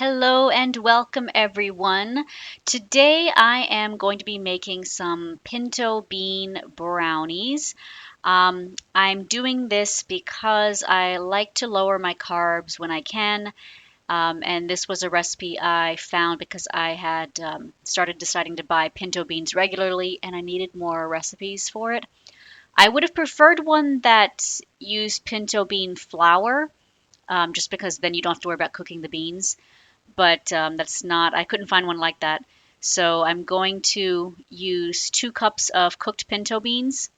Hello and welcome everyone. Today I am going to be making some pinto bean brownies. I'm doing this because I like to lower my carbs when I can, and this was a recipe I found because I had started deciding to buy pinto beans regularly and I needed more recipes for it. I would have preferred one that used pinto bean flour, just because then you don't have to worry about cooking the beans, but that's not, I couldn't find one like that. So I'm going to use 2 cups of cooked pinto beans,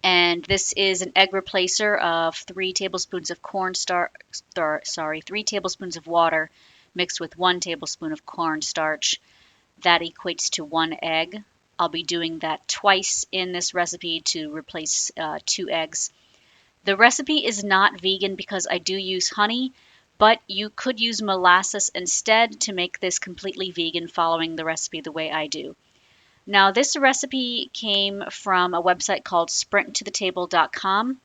and this is an egg replacer of 3 tablespoons of cornstarch, 3 tablespoons of water mixed with 1 tablespoon of cornstarch. That equates to 1 egg. I'll be doing that twice in this recipe to replace 2 eggs. The recipe is not vegan because I do use honey, but you could use molasses instead to make this completely vegan following the recipe the way I do. Now, this recipe came from a website called sprinttothetable.com,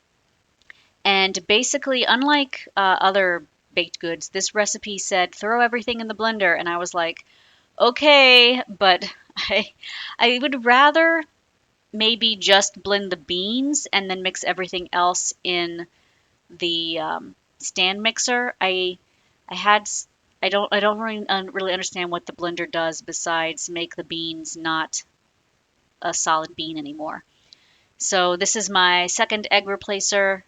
and basically, unlike other baked goods, this recipe said throw everything in the blender, and I was like, okay, but I, I would rather maybe just blend the beans and then mix everything else in the stand mixer. I had I don't really understand what the blender does besides make the beans not a solid bean anymore. So this is my second egg replacer.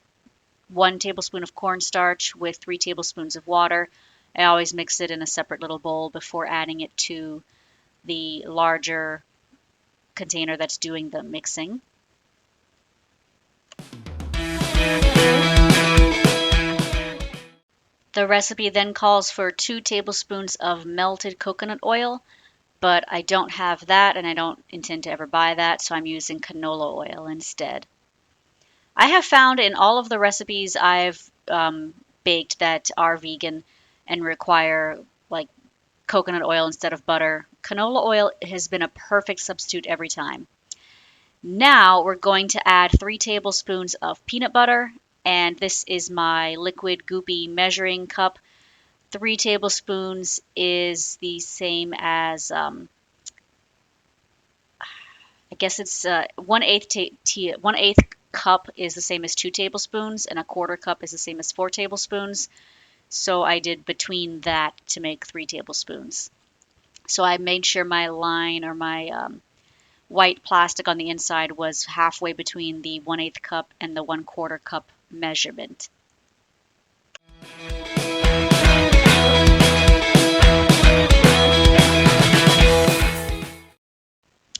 1 tablespoon of cornstarch with 3 tablespoons of water. I always mix it in a separate little bowl before adding it to the larger container that's doing the mixing. The recipe then calls for 2 tablespoons of melted coconut oil, but I don't have that and I don't intend to ever buy that, so I'm using canola oil instead. I have found in all of the recipes I've baked that are vegan and require like coconut oil instead of butter, canola oil has been a perfect substitute every time. Now we're going to add 3 tablespoons of peanut butter, and this is my liquid goopy measuring cup. 3 tablespoons is the same as, I guess it's 1/8 cup is the same as 2 tablespoons, and 1/4 cup is the same as 4 tablespoons. So I did between that to make 3 tablespoons. So I made sure my line or my white plastic on the inside was halfway between the 1/8 cup and the 1/4 cup measurement.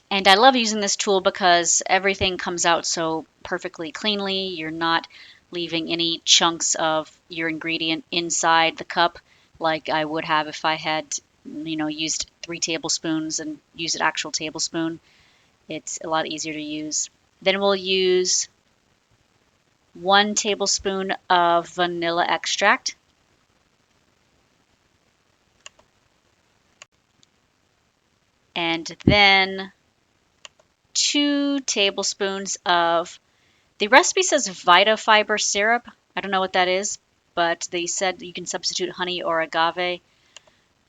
And I love using this tool because everything comes out so perfectly cleanly. You're not leaving any chunks of your ingredient inside the cup like I would have if I had, used 3 tablespoons and used an actual tablespoon. It's a lot easier to use. Then we'll use 1 tablespoon of vanilla extract. And then 2 tablespoons of, the recipe says Vitafiber syrup. I don't know what that is, but they said you can substitute honey or agave.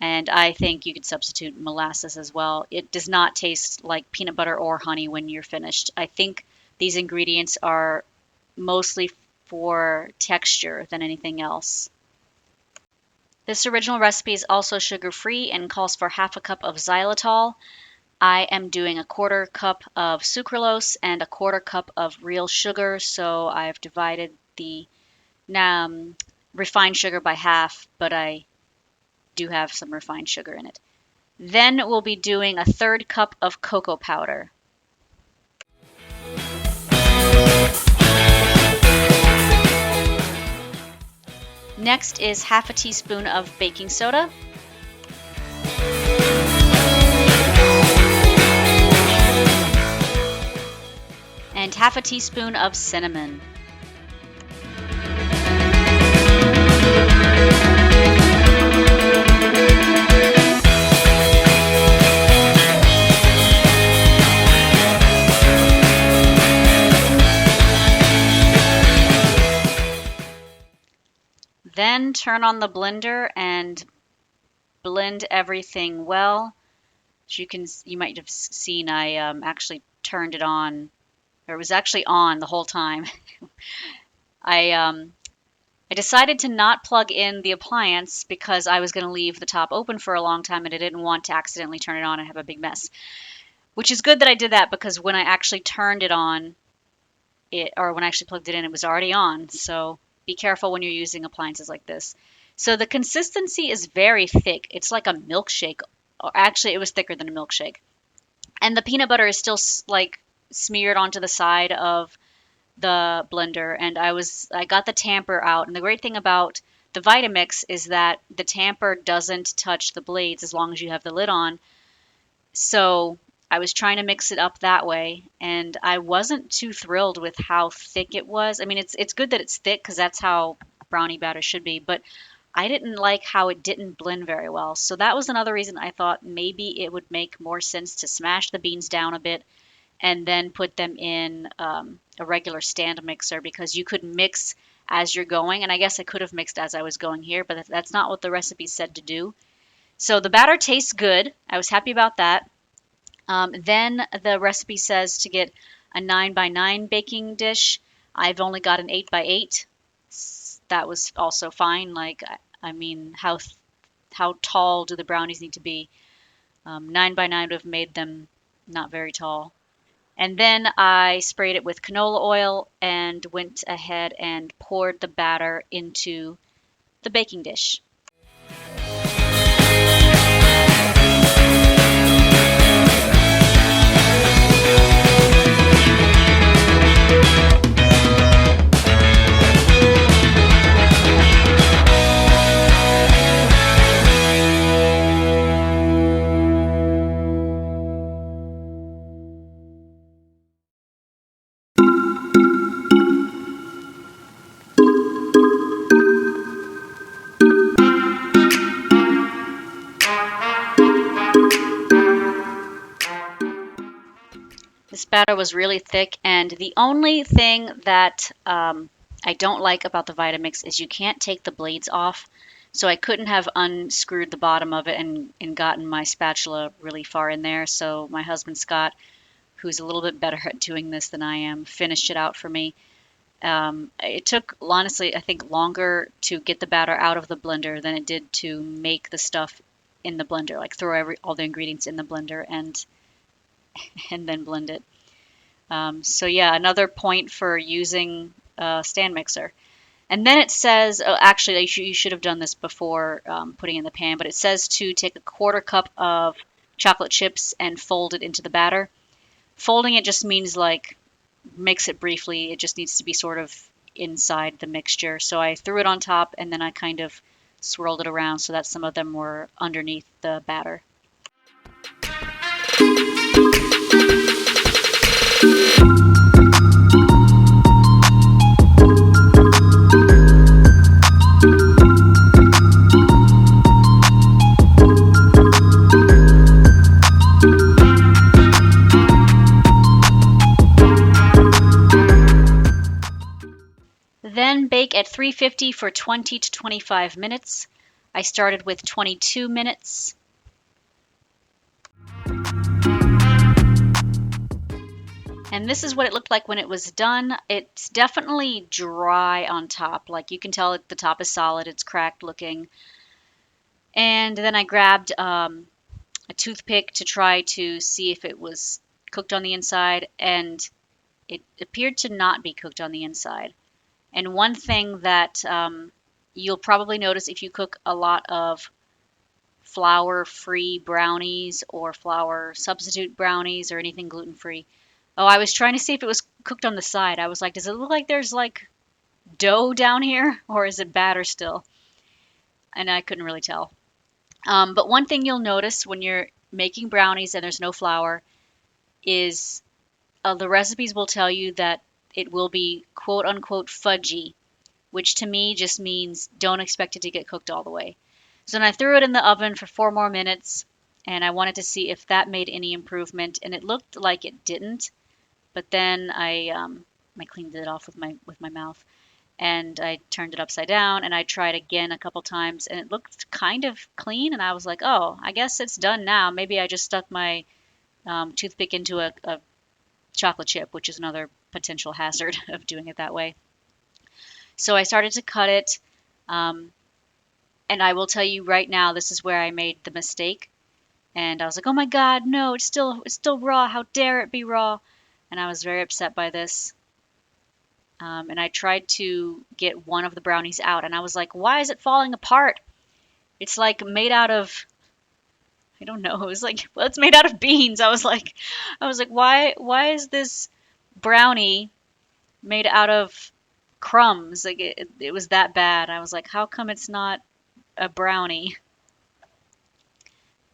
And I think you could substitute molasses as well. It does not taste like peanut butter or honey when you're finished. I think these ingredients are mostly for texture than anything else. This original recipe is also sugar-free and calls for 1/2 cup of xylitol. I am doing 1/4 cup of sucralose and 1/4 cup of real sugar, so I've divided the refined sugar by half, but I do have some refined sugar in it. Then we'll be doing 1/3 cup of cocoa powder. Next is 1/2 teaspoon of baking soda. And 1/2 teaspoon of cinnamon. Then turn on the blender and blend everything well. As you might have seen, I actually turned it on, or it was actually on the whole time. I um, I decided to not plug in the appliance because I was going to leave the top open for a long time and I didn't want to accidentally turn it on and have a big mess. Which is good that I did that because when I actually turned it on, or when I actually plugged it in, it was already on. So be careful when you're using appliances like this. So the consistency is very thick. It's like a milkshake. Or actually, it was thicker than a milkshake. And the peanut butter is still like smeared onto the side of the blender. And I got the tamper out. And the great thing about the Vitamix is that the tamper doesn't touch the blades as long as you have the lid on. So I was trying to mix it up that way, and I wasn't too thrilled with how thick it was. I mean, it's good that it's thick because that's how brownie batter should be, but I didn't like how it didn't blend very well. So that was another reason I thought maybe it would make more sense to smash the beans down a bit and then put them in a regular stand mixer because you could mix as you're going. And I guess I could have mixed as I was going here, but that's not what the recipe said to do. So the batter tastes good. I was happy about that. Then the recipe says to get a 9 by 9 baking dish. I've only got an 8 by 8. That was also fine. Like, I mean, how tall do the brownies need to be? 9 by 9 would have made them not very tall. And then I sprayed it with canola oil and went ahead and poured the batter into the baking dish. This batter was really thick, and the only thing that I don't like about the Vitamix is you can't take the blades off. So I couldn't have unscrewed the bottom of it and gotten my spatula really far in there. So my husband Scott, who's a little bit better at doing this than I am, finished it out for me. It took, honestly, I think longer to get the batter out of the blender than it did to make the stuff in the blender, like throw all the ingredients in the blender and then blend it. So yeah, another point for using a stand mixer. And then it says, oh, actually, you should have done this before putting in the pan, but it says to take a quarter cup of chocolate chips and fold it into the batter. Folding it just means like mix it briefly. It just needs to be sort of inside the mixture. So I threw it on top and then I kind of swirled it around so that some of them were underneath the batter. Then bake at 350 for 20 to 25 minutes. I started with 22 minutes. And this is what it looked like when it was done. It's definitely dry on top. Like you can tell the top is solid, it's cracked looking. And then I grabbed a toothpick to try to see if it was cooked on the inside, and it appeared to not be cooked on the inside. And one thing that you'll probably notice if you cook a lot of flour-free brownies or flour substitute brownies or anything gluten-free. Oh, I was trying to see if it was cooked on the side. I was like, does it look like there's like dough down here or is it batter still? And I couldn't really tell. But one thing you'll notice when you're making brownies and there's no flour is the recipes will tell you that it will be quote unquote fudgy, which to me just means don't expect it to get cooked all the way. So then I threw it in the oven for 4 more minutes and I wanted to see if that made any improvement, and it looked like it didn't. But then I cleaned it off with my mouth, and I turned it upside down and I tried again a couple times and it looked kind of clean and I was like, oh, I guess it's done now. Maybe I just stuck my toothpick into a chocolate chip, which is another potential hazard of doing it that way. So I started to cut it, um, and I will tell you right now, this is where I made the mistake. And I was like, oh my God, no, it's still raw. How dare it be raw? And I was very upset by this. And I tried to get one of the brownies out, and I was like, why is it falling apart? It's like made out of, I don't know. It was like, well, it's made out of beans. I was like, why is this brownie made out of crumbs? Like it was that bad. I was like, how come it's not a brownie?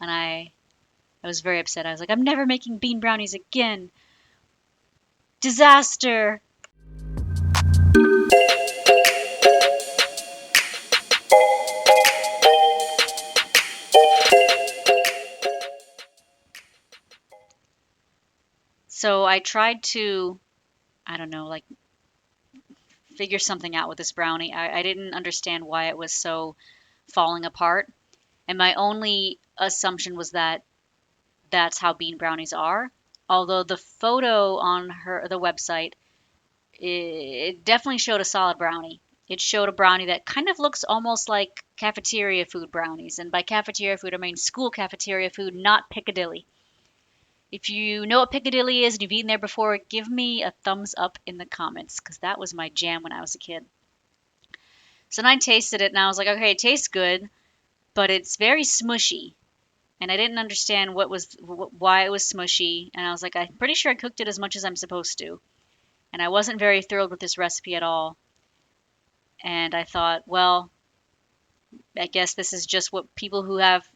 And I was very upset. I was like, I'm never making bean brownies again. Disaster. So I tried to, I don't know, like figure something out with this brownie. I didn't understand why it was so falling apart. And my only assumption was that that's how bean brownies are. Although the photo on the website, it definitely showed a solid brownie. It showed a brownie that kind of looks almost like cafeteria food brownies. And by cafeteria food, I mean school cafeteria food, not Piccadilly. If you know what Piccadilly is and you've eaten there before, give me a thumbs up in the comments because that was my jam when I was a kid. So then I tasted it and I was like, okay, it tastes good, but it's very smushy. And I didn't understand why it was smushy. And I was like, I'm pretty sure I cooked it as much as I'm supposed to. And I wasn't very thrilled with this recipe at all. And I thought, well, I guess this is just what people who have,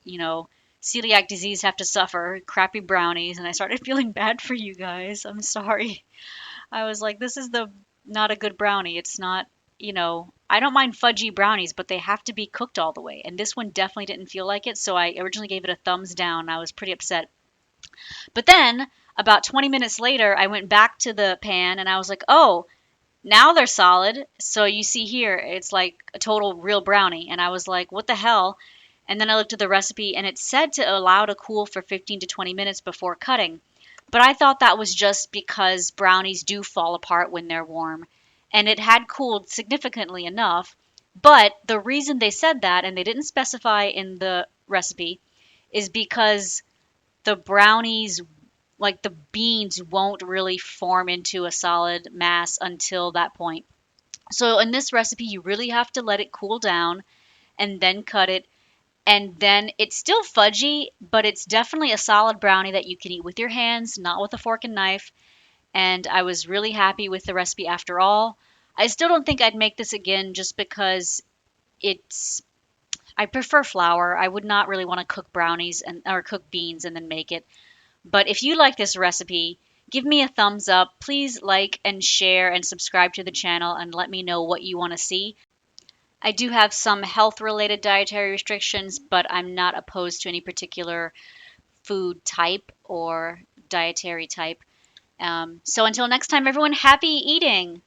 you know, celiac disease have to suffer, crappy brownies. And I started feeling bad for you guys. I'm sorry. I was like, this is the not a good brownie. It's not, I don't mind fudgy brownies, but they have to be cooked all the way. And this one definitely didn't feel like it. So I originally gave it a thumbs down. I was pretty upset. But then about 20 minutes later, I went back to the pan and I was like, oh, now they're solid. So you see here, it's like a total real brownie. And I was like, what the hell? And then I looked at the recipe and it said to allow to cool for 15 to 20 minutes before cutting. But I thought that was just because brownies do fall apart when they're warm. And it had cooled significantly enough. But the reason they said that, and they didn't specify in the recipe, is because the brownies, like the beans, won't really form into a solid mass until that point. So in this recipe, you really have to let it cool down and then cut it. And then it's still fudgy, but it's definitely a solid brownie that you can eat with your hands, not with a fork and knife. And I was really happy with the recipe after all. I still don't think I'd make this again just because it's I prefer flour. I would not really want to cook brownies and or cook beans and then make it. But if you like this recipe, give me a thumbs up. Please like and share and subscribe to the channel and let me know what you want to see. I do have some health related dietary restrictions, but I'm not opposed to any particular food type or dietary type. So until next time, everyone, happy eating!